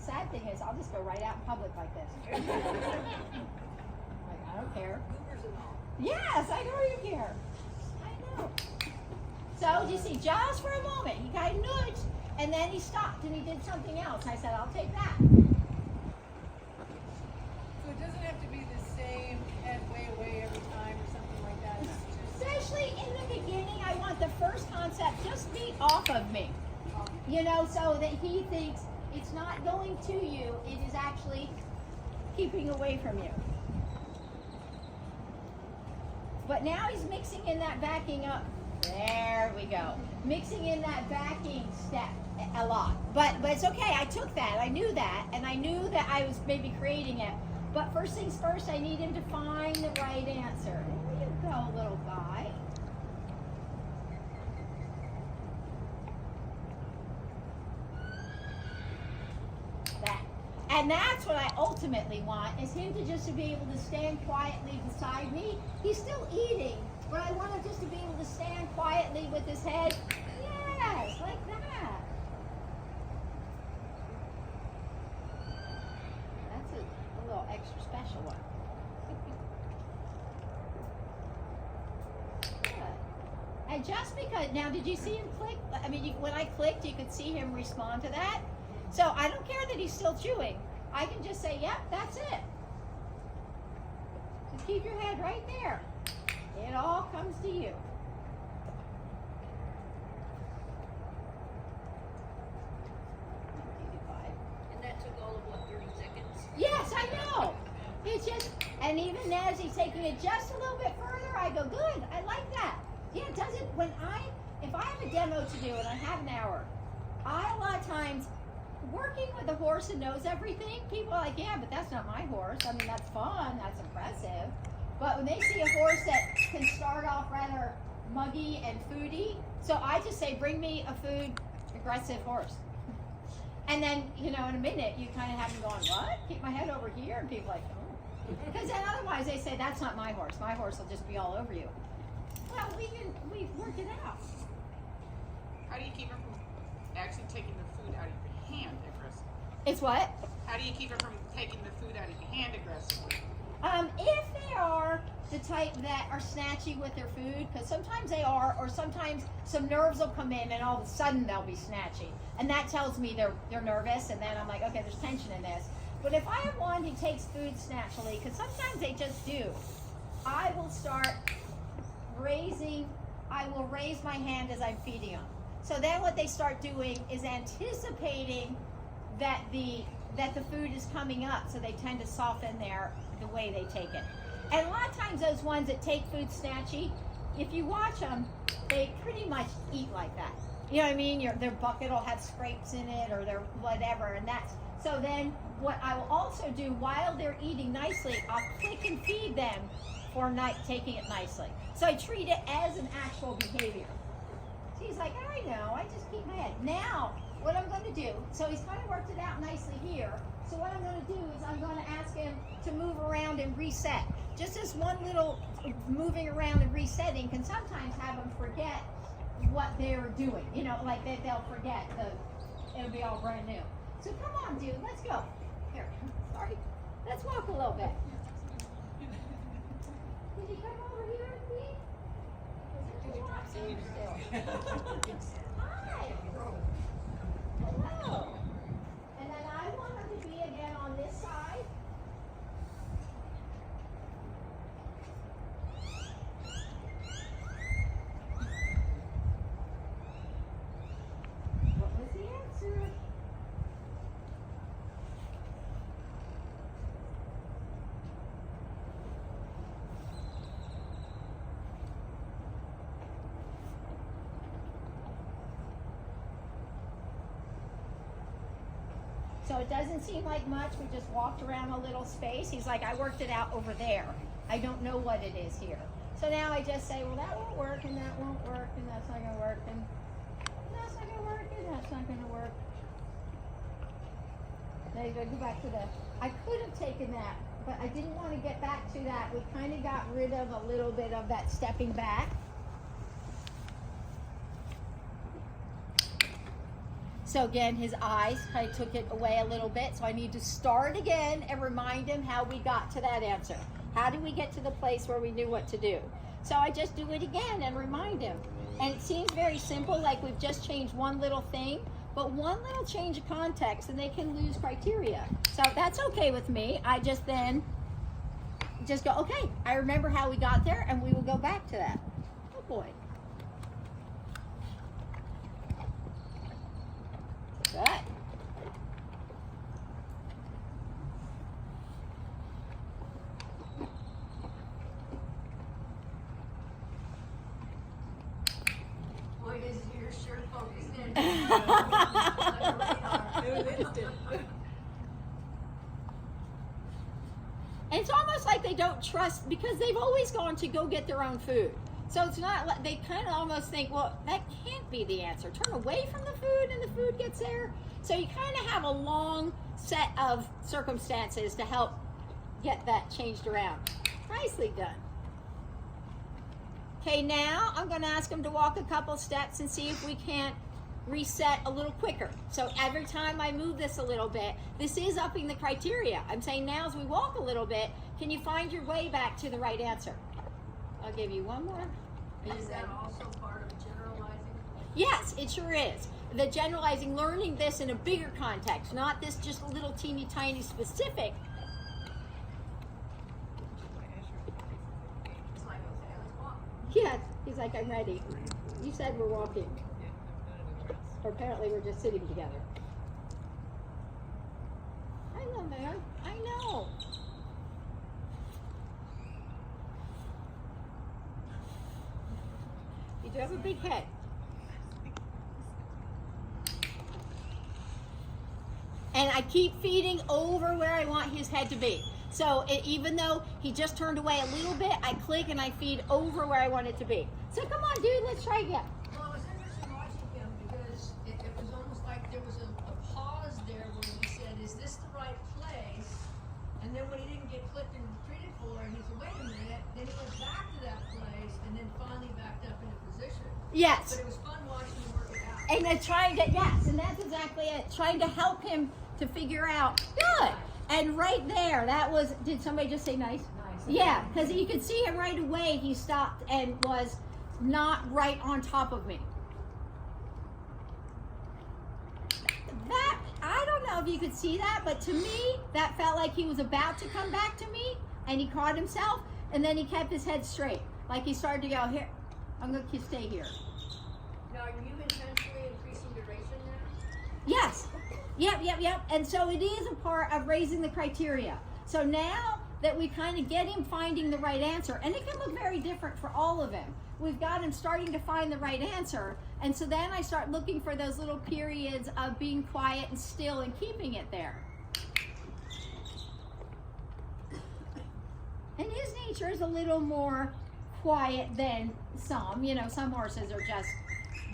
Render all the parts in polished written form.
sad thing is I'll just go right out in public like this. Like, I don't care. Yes, I know you care. I know. So, you see, just for a moment, he kind of nudged, and then he stopped and he did something else. I said, I'll take that. So it doesn't have to be the same head way away every time or something like that. It's just Especially in the beginning, I want the first concept just be off of me. You know, so that he thinks it's not going to you, it is actually keeping away from you. But now he's mixing in that backing up. There we go. Mixing in that backing step a lot. But it's okay. I took that. I knew that. And I knew that I was maybe creating it. But first things first, I need him to find the right answer. There you go, little guy. That. And that's what I ultimately want, is him to just to be able to stand quietly beside me. He's still eating, but I want him just to be able to stand quietly with his head. Yes, like that. That's a little extra special one. Good. And just because, now did you see him click? I mean, when I clicked, you could see him respond to that. So I don't care that he's still chewing. I can just say, yep, that's it. Just keep your head right there. It all comes to you. And that took all of what, 30 seconds? Yes, I know. It's just, and even as he's taking it just a little bit further, I go, good, I like that. Yeah, it doesn't, if I have a demo to do and I have an hour, a lot of times, working with a horse that knows everything, people are like, yeah, but that's not my horse. I mean, that's fun, that's impressive. But when they see a horse that can start off rather muggy and foody, so I just say, bring me a food aggressive horse. And then, you know, in a minute, you kind of have them going, what? Keep my head over here? And people are like, oh. Because then otherwise they say, that's not my horse. My horse will just be all over you. Well, we worked it out. How do you keep her from actually taking the food out of your hand aggressively? It's what? How do you keep her from taking the food out of your hand aggressively? If they are the type that are snatchy with their food, because sometimes they are, or sometimes some nerves will come in and all of a sudden they'll be snatchy. And that tells me they're nervous, and then I'm like, okay, there's tension in this. But if I have one who takes food snatchily, because sometimes they just do, I will raise my hand as I'm feeding them. So then what they start doing is anticipating that the food is coming up, so they tend to soften the way they take it. And a lot of times those ones that take food snatchy, if you watch them, they pretty much eat like that. You know what I mean? Their bucket will have scrapes in it, or their whatever, and that's, so then what I will also do while they're eating nicely, I'll click and feed them for taking it nicely. So I treat it as an actual behavior. So he's like, I know, I just keep my head. Now, what I'm going to do, so he's kind of worked it out nicely here. So what I'm going to do is I'm going to ask him to move around and reset. Just this one little moving around and resetting can sometimes have them forget what they're doing. You know, like they'll forget, it'll be all brand new. So come on, dude, let's go. Here, sorry. Let's walk a little bit. Did you come over here with me? Hi. Hello. And then I want him to be again on this side. What was the answer? So it doesn't seem like much. We just walked around a little space. He's like, I worked it out over there. I don't know what it is here. So now I just say, well, that won't work, and that won't work, and that's not going to work, and that's not going to work, and that's not going to work. There you go. Go back to I could have taken that, but I didn't want to get back to that. We kind of got rid of a little bit of that stepping back. So again, his eyes, I took it away a little bit. So I need to start again and remind him how we got to that answer. How did we get to the place where we knew what to do? So I just do it again and remind him. And it seems very simple, like we've just changed one little thing, but one little change of context and they can lose criteria. So that's okay with me. I just then just go, okay, I remember how we got there and we will go back to that. Oh boy. Good. Boy, his ears sure focused in. And it's almost like they don't trust because they've always gone to go get their own food. So it's not like they kind of almost think, well, that can't be the answer. Turn away from the food and the food gets there. So you kind of have a long set of circumstances to help get that changed around. Nicely done. Okay, now I'm going to ask them to walk a couple steps and see if we can't reset a little quicker. So every time I move this a little bit, this is upping the criteria. I'm saying now as we walk a little bit, can you find your way back to the right answer? I'll give you one more. Is that also part of generalizing? Yes, it sure is. The generalizing, learning this in a bigger context, not this just a little teeny tiny specific. It's like, okay, let's walk. Yes, he's like, I'm ready. You said we're walking. Or apparently we're just sitting together. I know, man. I know. You do have a big head. And I keep feeding over where I want his head to be. So even though he just turned away a little bit, I click and I feed over where I want it to be. So come on, dude, let's try again. Well, it was interesting watching him because it was almost like there was a pause there where he said, is this the right place? And then when he didn't get clicked and treated for, and he said, wait a minute, then he went back to that place and then finally backed up into position. Yes. But it was fun watching him work it out. And then trying to, yes, and that's exactly it. Trying to help him to figure out, good. And right there, that was, did somebody just say nice? Nice. Yeah, because you could see him right away, he stopped and was not right on top of me. That, I don't know if you could see that, but to me, that felt like he was about to come back to me, and he caught himself, and then he kept his head straight. Like he started to go, here, I'm going to stay here. Now, are you intentionally increasing duration now? Yes. Yep. And so it is a part of raising the criteria. So now that we kind of get him finding the right answer, and it can look very different for all of them. We've got him starting to find the right answer. And so then I start looking for those little periods of being quiet and still and keeping it there. And his nature is a little more quiet than some. You know, some horses are just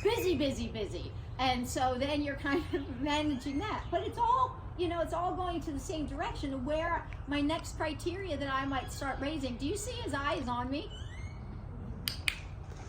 busy. And so then you're kind of managing that. But it's all, you know, it's all going to the same direction of where my next criteria that I might start raising. Do you see his eyes on me?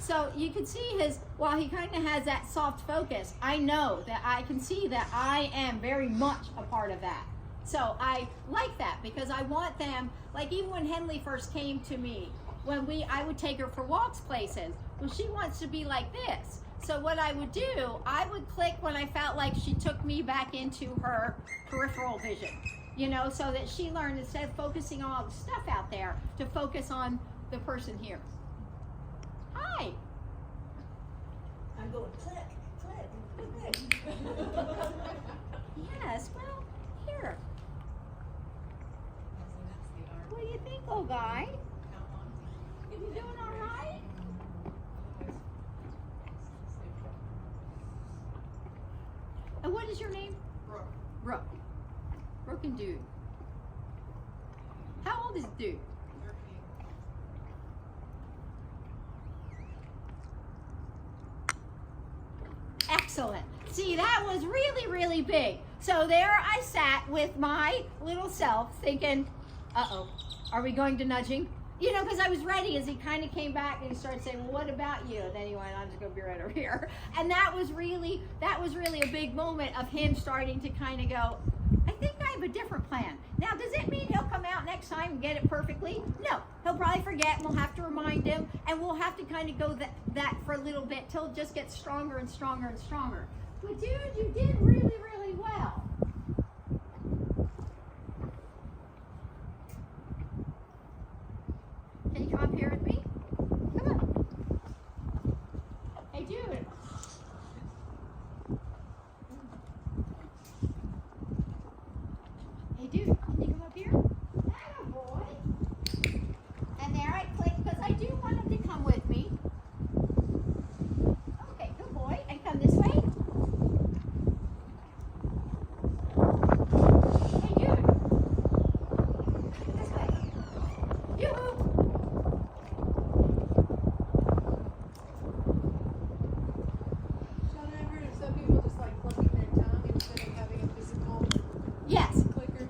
So you can see his, while he kind of has that soft focus, I know that I can see that I am very much a part of that. So I like that because I want them, like even when Henley first came to me, when I would take her for walks places, well, she wants to be like this. So what I would do, I would click when I felt like she took me back into her peripheral vision, you know, so that she learned, instead of focusing on all the stuff out there, to focus on the person here. Hi. I'm going click. Yes, well, here. What do you think, old guy? You doing all right? And what is your name? Brooke. Brooke and Dude. How old is Dude? Excellent. See, that was really big. So there I sat with my little self thinking, uh-oh, are we going to nudging? you know, because I was ready as he kind of came back and he started saying, well, what about you? And then he went, I'm just going to be right over here. And that was really a big moment of him starting to kind of go, I think I have a different plan. Now, does it mean he'll come out next time and get it perfectly? No. He'll probably forget, and we'll have to remind him, and we'll have to kind of go that for a little bit till it just gets stronger and stronger and stronger. But dude, you did really, really well. Can you come up here with me? Come on. Hey, dude. Hey, dude, can you come up here? Atta boy. And there I click because I do want him to come with me. Okay, good boy. And come this way. Hey, dude. This way. Yoo-hoo. Sean, I heard of some people just like clucking their tongue instead of having a physical Yes. clicker.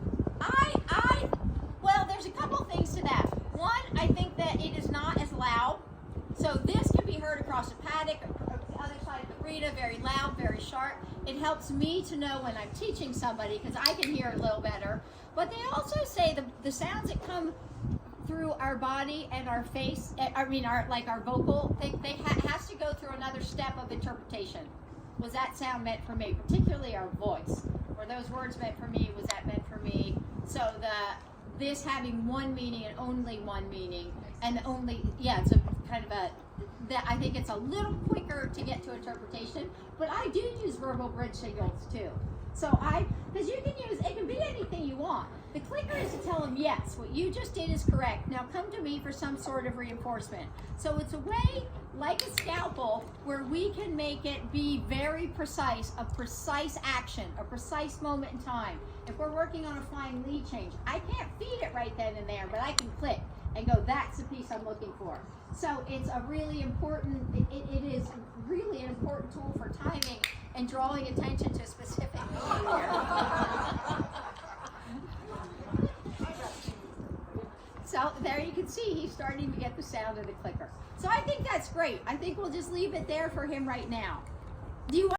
Well, there's a couple things to that. One, I think that it is not as loud. So this can be heard across the paddock, or the other side of the arena, very loud, very sharp. It helps me to know when I'm teaching somebody because I can hear a little better. But they also say the sounds that come through our body and our face, our vocal, has to go through another step of interpretation. Was that sound meant for me? Particularly our voice. Were those words meant for me? Was that meant for me? So this having one meaning and only one meaning, and it's a kind of that I think it's a little quicker to get to interpretation, but I do use verbal bridge signals too. So because you can use, it can be anything you want. The clicker is to tell them, yes, what you just did is correct. Now come to me for some sort of reinforcement. So it's a way, like a scalpel, where we can make it be very precise, a precise action, a precise moment in time. If we're working on a flying lead change, I can't feed it right then and there, but I can click and go, that's the piece I'm looking for. So it's a really important, it is really an important tool for timing and drawing attention to specific behavior. So there you can see he's starting to get the sound of the clicker. So I think that's great. I think we'll just leave it there for him right now. Do you want